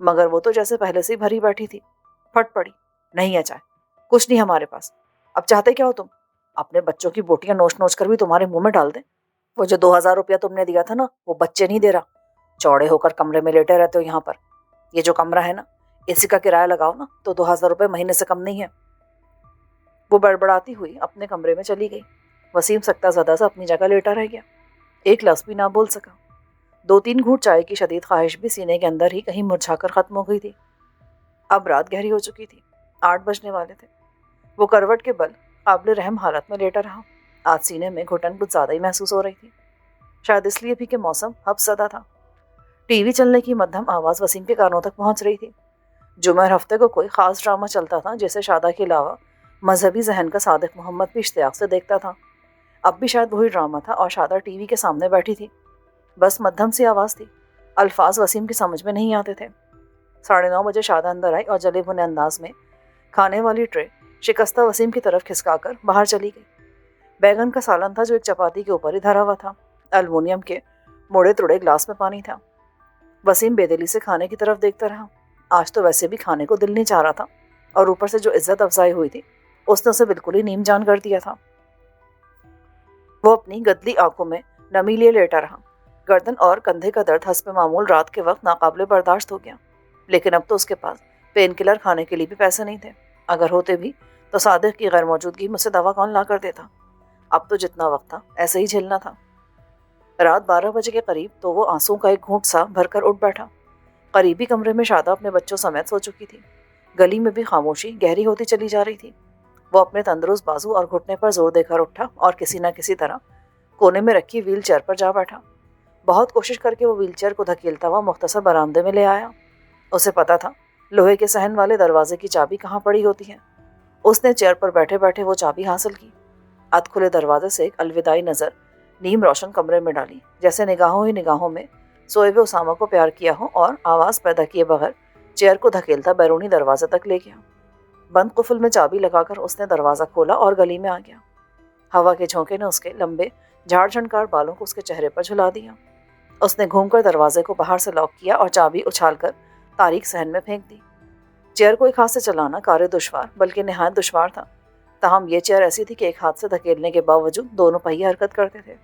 مگر وہ تو جیسے پہلے سے ہی بھری بیٹھی تھی. پھٹ پڑی. نہیں ہے چائے. کچھ نہیں ہمارے پاس. اب چاہتے کیا ہو تم؟ اپنے بچوں کی بوٹیاں نوچ نوچ کر بھی تمہارے منہ میں ڈال دیں. وہ جو 2,000 روپیہ تم نے دیا تھا نا وہ بچے نہیں دے رہا. چوڑے ہو کر کمرے میں لیٹے رہتے ہو یہاں پر. یہ جو کمرہ ہے نا اسی کا کرایہ لگاؤ نا تو 2,000 روپے مہینے سے کم نہیں ہے. وہ بڑبڑاتی ہوئی اپنے کمرے میں چلی گئی. وسیم سکتا زدہ سے اپنی جگہ لیٹا رہ گیا. ایک لفظ بھی نہ بول سکا. 2-3 گھونٹ چائے کی شدید خواہش بھی سینے کے اندر ہی کہیں مرجھا کر ختم ہو گئی تھی. اب رات گہری ہو چکی تھی. 8 بجنے والے تھے. وہ کروٹ کے بل قابل رحم حالت میں لیٹا رہا. آج سینے میں گھٹن کچھ زیادہ ہی محسوس ہو رہی تھی. شاید اس لیے بھی کہ موسم حبس زدہ تھا. ٹی وی چلنے کی مدھم آواز وسیم کے کانوں تک پہنچ رہی تھی. جمعہ ہفتے کو کوئی خاص ڈرامہ چلتا تھا جسے شادہ کے علاوہ مذہبی ذہن کا صادق محمد بھی اشتیاق سے دیکھتا تھا. اب بھی شاید وہی ڈرامہ تھا اور شادہ ٹی وی کے سامنے بیٹھی تھی. بس مدھم سی آواز تھی. الفاظ وسیم کی سمجھ میں نہیں آتے تھے. 9:30 بجے شادہ اندر آئی اور جلے بھنے انداز میں کھانے والی ٹرے شکستہ وسیم کی طرف کھسکا کر باہر چلی گئی. بیگن کا سالن تھا جو ایک چپاتی کے اوپر ہی دھرا ہوا تھا. الومینیم کے موڑے توڑے گلاس میں پانی تھا. وسیم بے دلی سے کھانے کی طرف دیکھتا رہا. آج تو ویسے بھی کھانے کو دل نہیں چاہ رہا تھا اور اوپر سے جو عزت افزائی ہوئی تھی اس نے اسے بالکل ہی نیم جان کر دیا تھا. وہ اپنی گدلی آنکھوں میں نمی لیے لیٹا رہا. گردن اور کندھے کا درد حسب معمول رات کے وقت ناقابل برداشت ہو گیا. لیکن اب تو اس کے پاس پین کلر کھانے کے لیے بھی پیسے نہیں تھے. اگر ہوتے بھی تو صادق کی غیر موجودگی مجھ سے دوا کون لا کر دیتا. اب تو جتنا وقت تھا ایسے ہی جھیلنا تھا. رات 12 بجے کے قریب تو وہ آنسوں کا ایک گھونٹ سا بھر کر اٹھ بیٹھا. قریبی کمرے میں شادہ اپنے بچوں سمیت سو چکی تھی. گلی میں بھی خاموشی گہری ہوتی چلی جا رہی تھی. وہ اپنے تندرست بازو اور گھٹنے پر زور دے کر اٹھا اور کسی نہ کسی طرح کونے میں رکھی ویل چیئر پر جا بیٹھا. بہت کوشش کر کے وہ ویل چیئر کو دھکیلتا ہوا مختصر برآمدے میں لے آیا. اسے پتا تھا لوہے کے صحن والے دروازے کی چابی کہاں پڑی ہوتی ہے. اس نے چیئر پر بیٹھے بیٹھے وہ چابی حاصل کی. ادھ کھلے دروازے سے ایک الوداعی نظر نیم روشن کمرے میں ڈالی. جیسے نگاہوں ہی نگاہوں میں سوئے ہوئے اسامہ کو پیار کیا ہو اور آواز پیدا کیے بغیر چیئر کو دھکیلتا بیرونی دروازے تک لے گیا. بند قفل میں چابی لگا کر اس نے دروازہ کھولا اور گلی میں آ گیا. ہوا کے جھونکے نے اس کے لمبے جھاڑ جھنکار بالوں کو اس کے چہرے پر جھلا دیا. اس نے گھوم کر دروازے کو باہر سے لاک کیا اور چابی اچھال کر تاریک صحن میں پھینک دی. چیئر کو ایک ہاتھ سے چلانا کار دشوار بلکہ نہایت دشوار تھا. تاہم یہ چیئر ایسی تھی کہ ایک ہاتھ سے دھکیلنے کے باوجود دونوں پہیے حرکت کرتے تھے.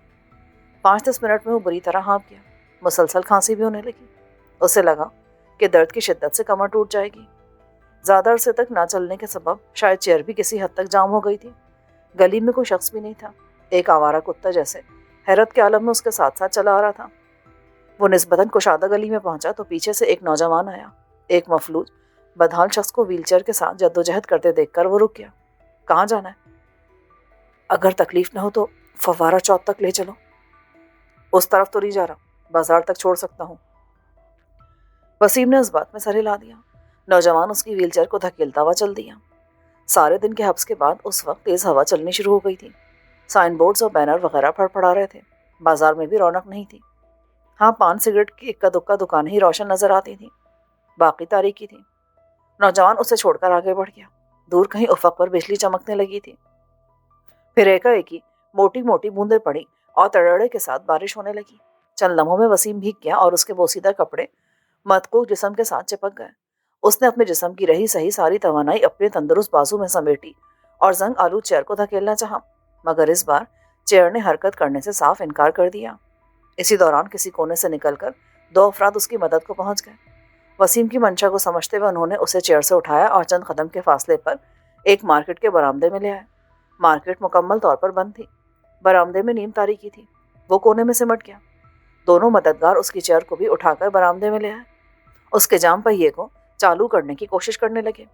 5-10 منٹ میں وہ بری طرح ہانپ گیا. مسلسل کھانسی بھی ہونے لگی. اسے لگا کہ درد کی شدت سے کمر ٹوٹ جائے گی. زیادہ عرصے تک نہ چلنے کے سبب شاید چیئر بھی کسی حد تک جام ہو گئی تھی. گلی میں کوئی شخص بھی نہیں تھا. ایک آوارہ کتا جیسے حیرت کے عالم میں اس کے ساتھ ساتھ چلا آ رہا تھا. وہ نسبتاً کشادہ گلی میں پہنچا تو پیچھے سے ایک نوجوان آیا. ایک مفلوج بدحال شخص کو ویل چیئر کے ساتھ جدوجہد کرتے دیکھ کر وہ رک گیا. کہاں جانا ہے؟ اگر تکلیف نہ ہو تو فوارہ چوک تک لے چلو. اس طرف تو نہیں جا رہا, بازار تک چھوڑ سکتا ہوں. وسیم نے اس بات میں سر ہلا دیا. نوجوان اس کی ویل چیئر کو دھکیلتا ہوا چل دیا. سارے دن کے حبس کے بعد اس وقت تیز ہوا چلنی شروع ہو گئی تھی. سائن بورڈز اور بینر وغیرہ پھڑپڑا رہے تھے. بازار میں بھی رونق نہیں تھی. ہاں, پان سگریٹ کی اکا دکا دکانیں ہی روشن نظر آتی تھیں. باقی تاریکی تھی. نوجوان اسے چھوڑ کر آگے بڑھ گیا. دور کہیں افق پر بجلی چمکنے لگی تھی. پھر ایک ہی موٹی موٹی بوندیں پڑی اور تڑڑے کے ساتھ بارش ہونے لگی. چند لمحوں میں وسیم بھیگ گیا اور اس کے بوسیدہ کپڑے متکوک جسم کے ساتھ چپک گئے. اس نے اپنے جسم کی رہی سہی ساری توانائی اپنے تندرست بازو میں سمیٹی اور زنگ آلود چیئر کو دھکیلنا چاہا, مگر اس بار چیئر نے حرکت کرنے سے صاف انکار کر دیا. اسی دوران کسی کونے سے نکل کر 2 افراد اس کی مدد کو پہنچ گئے. وسیم کی منشا کو سمجھتے ہوئے انہوں نے اسے چیئر سے اٹھایا اور چند قدم کے فاصلے پر ایک مارکیٹ کے برآمدے میں لے آئے. مارکیٹ مکمل طور پر بند تھی. برآمدے میں نیم تاریکی تھی. وہ کونے میں سمٹ گیا. دونوں مددگار اس کی چیئر کو بھی اٹھا کر برآمدے میں لے آئے. اس کے جام پہیے کو چالو کرنے کی کوشش کرنے لگے.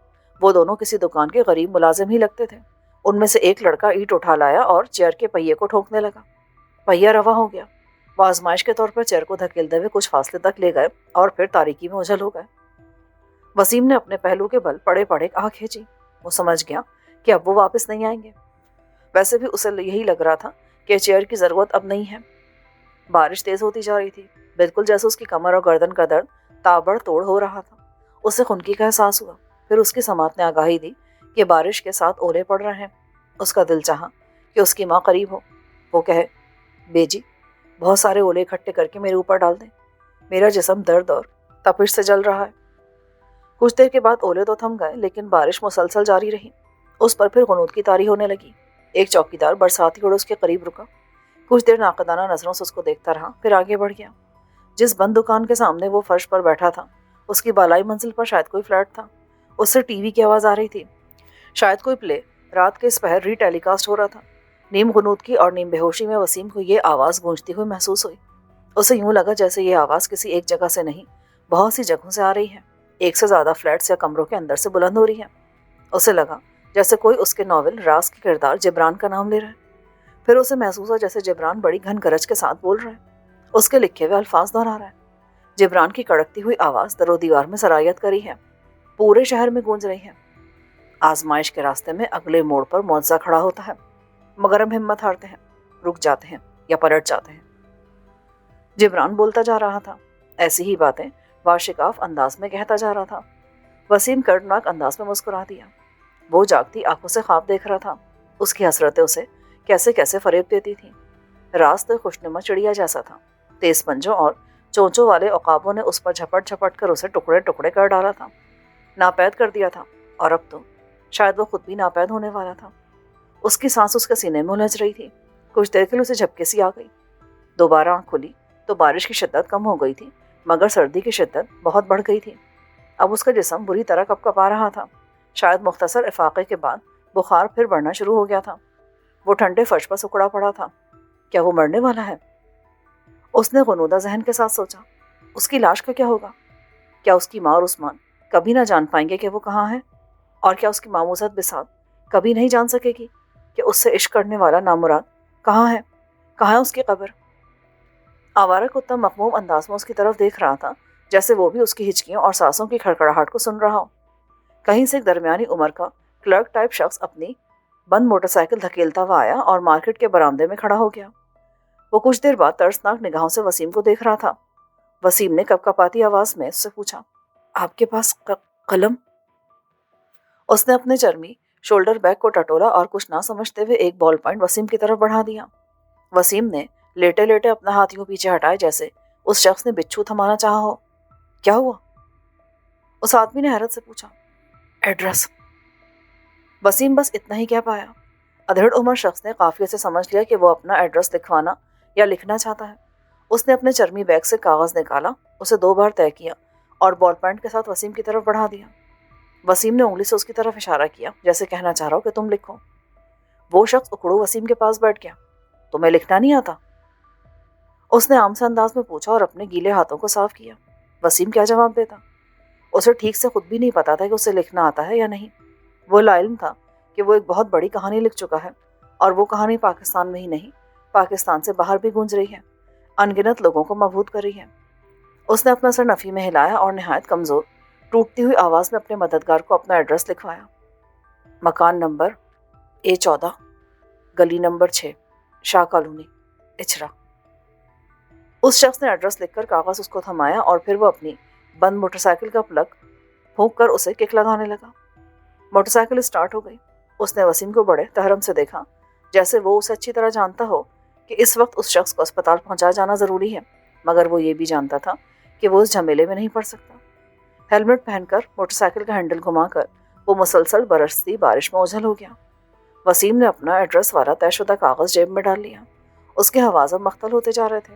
وہ دونوں کسی دکان کے غریب ملازم ہی لگتے تھے. ان میں سے ایک لڑکا اینٹ اٹھا لایا اور چیئر کے پہیے کو ٹھوکنے لگا. پہیہ روا ہو گیا. وہ آزمائش کے طور پر چیئر کو دھکیلتے ہوئے کچھ فاصلے تک لے گئے اور پھر تاریکی میں اجھل ہو گئے. وسیم نے اپنے پہلو کے بل پڑے پڑے آنکھ کھینچی. وہ سمجھ گیا کہ اب وہ واپس نہیں آئیں گے. ویسے بھی اسے یہی لگ رہا تھا کہ چیئر کی ضرورت اب نہیں ہے. بارش تیز ہوتی جا رہی تھی, بالکل جیسے اس کی کمر اور گردن کا درد تابڑ توڑ ہو رہا تھا. اسے خنکی کا احساس ہوا. پھر اس کی سماعت نے آگاہی دی کہ بارش کے ساتھ اولے پڑ رہے ہیں. اس کا دل چاہا کہ اس کی ماں قریب ہو. وہ کہے, بے جی بہت سارے اولے اکٹھے کر کے میرے اوپر ڈال دیں. میرا جسم درد اور تپش سے جل رہا ہے. کچھ دیر کے بعد اولے تو تھم گئے لیکن بارش مسلسل جاری رہی۔ اس پر پھر غنود کی طاری ہونے لگی۔ ایک چوکیدار برساتی اڑ اس کے قریب رکا، کچھ دیر ناقدانہ نظروں سے اس کو دیکھتا رہا، پھر آگے بڑھ گیا۔ جس بند دکان کے سامنے وہ فرش پر بیٹھا تھا اس کی بالائی منزل پر شاید کوئی فلیٹ تھا۔ اس سے ٹی وی کی آواز آ رہی تھی، شاید کوئی پلے رات کے اس پہر ری ٹیلی کاسٹ ہو رہا تھا۔ نیم غنود کی اور نیم بے ہوشی میں وسیم کو یہ آواز گونجتی ہوئی محسوس ہوئی۔ اسے یوں لگا جیسے یہ آواز کسی ایک جگہ سے نہیں، بہت سی جگہوں سے آ رہی ہے، ایک سے زیادہ فلیٹس یا کمروں کے اندر سے بلند ہو رہی ہے۔ اسے لگا جیسے کوئی اس کے ناول راز کے کردار جبران کا نام لے رہا ہے۔ پھر اسے محسوس ہوا جیسے جبران بڑی گھن گرج کے ساتھ بول رہا ہے، اس کے لکھے ہوئے الفاظ دہرا رہا ہے۔ جبران کی کڑکتی ہوئی آواز در و دیوار میں سرایت کری ہے، پورے شہر میں گونج رہی ہے۔ آزمائش کے راستے میں اگلے موڑ پر معجزہ کھڑا ہوتا ہے، مگر ہم ہمت ہارتے ہیں، رک جاتے ہیں یا پلٹ جاتے ہیں۔ جبران بولتا جا رہا تھا، ایسی ہی باتیں واشکاف انداز میں کہتا جا رہا تھا۔ وسیم کڑناک انداز میں مسکرا دیا۔ وہ جاگتی آنکھوں سے خواب دیکھ رہا تھا، اس کی حسرتیں اسے کیسے کیسے فریب دیتی تھیں۔ راز تو خوشنما چڑیا جیسا تھا، تیز پنجوں اور چونچوں والے عقابوں نے اس پر جھپٹ جھپٹ کر اسے ٹکڑے ٹکڑے کر ڈالا تھا، ناپید کر دیا تھا، اور اب تو شاید وہ خود بھی ناپید ہونے والا تھا۔ اس کی سانس اس کے سینے میں الجھ رہی تھی۔ کچھ دیر کے لیے اسے جھپکے سی آ گئی۔ دوبارہ آنکھ کھلی تو بارش کی شدت کم ہو گئی تھی، مگر سردی کی شدت بہت بڑھ گئی تھی۔ اب اس کا جسم بری طرح کپ کپا رہا تھا، شاید مختصر افاقے کے بعد بخار پھر بڑھنا شروع ہو گیا تھا۔ وہ ٹھنڈے فرش پر سکڑا پڑا تھا۔ کیا وہ مرنے والا ہے؟ اس نے غنودہ ذہن کے ساتھ سوچا، اس کی لاش کا کیا ہوگا؟ کیا اس کی ماں اور عثمان کبھی نہ جان پائیں گے کہ وہ کہاں ہے؟ اور کیا اس کی ماموزت بساط کبھی نہیں جان سکے گی کہ اس سے عشق کرنے والا نامراد کہاں ہے؟ کہاں ہے اس کی قبر؟ آوارہ کتا مغموم انداز میں اس کی طرف دیکھ رہا تھا، جیسے وہ بھی اس کی ہچکیوں اور سانسوں کی کھڑکھڑاہٹ کو سن رہا ہو۔ کہیں سے ایک درمیانی عمر کا کلرک ٹائپ شخص اپنی بند موٹر سائیکل دھکیلتا ہوا آیا اور مارکیٹ کے برآمدے میں کھڑا ہو گیا۔ وہ کچھ دیر بعد ترسناک نگاہوں سے وسیم کو دیکھ رہا تھا۔ وسیم نے کپ کپاتی آواز میں اس سے پوچھا، آپ کے پاس قلم؟ اس نے اپنے چرمی شولڈر بیگ کو ٹٹولا اور کچھ نہ سمجھتے ہوئے ایک بال پوائنٹ وسیم کی طرف بڑھا دیا۔ وسیم نے لیٹے لیٹے اپنا ہاتھ یوں پیچھے ہٹائے جیسے اس شخص نے بچھو تھمانا چاہا ہو۔ کیا ہوا؟ اس آدمی نے حیرت سے پوچھا۔ ایڈریس۔ وسیم بس اتنا ہی کہہ پایا۔ ادھیڑ عمر شخص نے قافیے سے سمجھ لیا کہ وہ اپنا ایڈریس لکھوانا یا لکھنا چاہتا ہے۔ اس نے اپنے چرمی بیگ سے کاغذ نکالا، اسے 2 بار طے کیا اور بال پوائنٹ کے ساتھ وسیم کی طرف بڑھا دیا۔ وسیم نے انگلی سے اس کی طرف اشارہ کیا جیسے کہنا چاہ رہا ہو کہ تم لکھو۔ وہ شخص اکڑو وسیم کے پاس بیٹھ گیا۔ تمہیں لکھنا نہیں آتا؟ اس نے عام سے انداز میں پوچھا اور اپنے گیلے ہاتھوں کو صاف کیا۔ وسیم کیا جواب دیتا؟ اسے ٹھیک سے خود بھی نہیں پتا تھا کہ اسے لکھنا آتا ہے یا نہیں۔ وہ لاعلم تھا کہ وہ ایک بہت بڑی کہانی لکھ چکا ہے، اور وہ کہانی پاکستان میں ہی نہیں، پاکستان سے باہر بھی گونج رہی ہے، انگنت لوگوں کو مبہوت کر رہی ہے۔ اس نے اپنا سر نفی میں ہلایا اور نہایت کمزور ٹوٹتی ہوئی آواز میں اپنے مددگار کو اپنا ایڈریس لکھوایا۔ مکان نمبر A14، گلی نمبر 6، شاہ کالونی، اچھرا۔ اس شخص نے ایڈریس لکھ کر کاغذ اس کو تھمایا اور پھر وہ اپنی بند موٹر سائیکل کا پلگ پھونک کر اسے کک لگانے لگا۔ موٹر سائیکل اسٹارٹ ہو گئی۔ اس نے وسیم کو بڑے تحرم سے دیکھا، جیسے وہ اسے اچھی طرح جانتا ہو کہ اس وقت اس شخص کو اسپتال پہنچا جانا ضروری ہے، مگر وہ یہ بھی جانتا تھا کہ وہ اس جھمیلے میں نہیں پڑ سکتا۔ ہیلمٹ پہن کر موٹر سائیکل کا ہینڈل گھما کر وہ مسلسل برستی بارش میں اوجھل ہو گیا۔ وسیم نے اپنا ایڈریس والا طے شدہ کاغذ جیب میں ڈال لیا۔ اس کے حواسب مختل ہوتے جا رہے تھے۔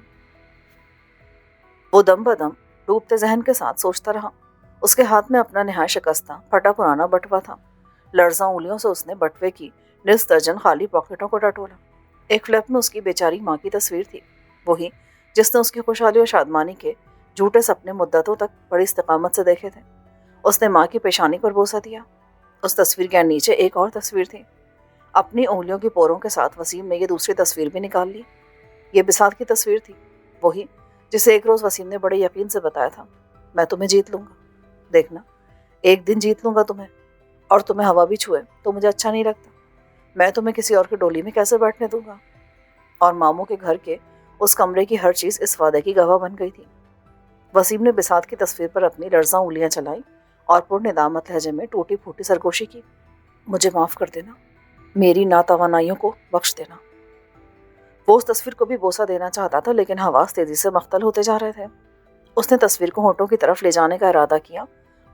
وہ دم بدم ڈوبتے ذہن کے ساتھ سوچتا رہا۔ اس کے ہاتھ میں اپنا نہایت شکستہ پھٹا پرانا بٹوا تھا۔ لرزاں انگلیوں سے اس نے بٹوے کی نصف درجن خالی پاکٹوں کو ٹٹولا۔ ایک فلپ میں اس کی بیچاری ماں کی تصویر تھی، وہی جس نے اس کی خوشحالی اور شادمانی کے جھوٹے سپنے مدتوں تک بڑی استقامت سے دیکھے تھے۔ اس نے ماں کی پیشانی پر بوسہ دیا۔ اس تصویر کے نیچے ایک اور تصویر تھی۔ اپنی انگلیوں کی پوروں کے ساتھ وسیم نے یہ دوسری تصویر بھی نکال لی۔ یہ بساط کی تصویر تھی، وہی جسے ایک روز وسیم نے بڑے یقین سے بتایا تھا، میں تمہیں جیت لوں گا، دیکھنا ایک دن جیت لوں گا تمہیں، اور تمہیں ہوا بھی چھوئے تو مجھے اچھا نہیں لگتا، میں تمہیں کسی اور کی ڈولی میں کیسے بیٹھنے دوں گا۔ اور ماموں کے گھر کے اس کمرے کی ہر چیز اس وعدے کی گواہ بن گئی تھی۔ وسیم نے بساط کی تصویر پر اپنی لرزاں انگلیاں چلائی اور پر ندامت لہجے میں ٹوٹی پھوٹی سرگوشی کی، مجھے معاف کر دینا، میری ناتوانائیوں کو بخش دینا۔ وہ اس تصویر کو بھی بوسہ دینا چاہتا تھا، لیکن حواس تیزی سے مختل ہوتے جا رہے تھے۔ اس نے تصویر کو ہونٹوں کی طرف لے جانے کا ارادہ کیا،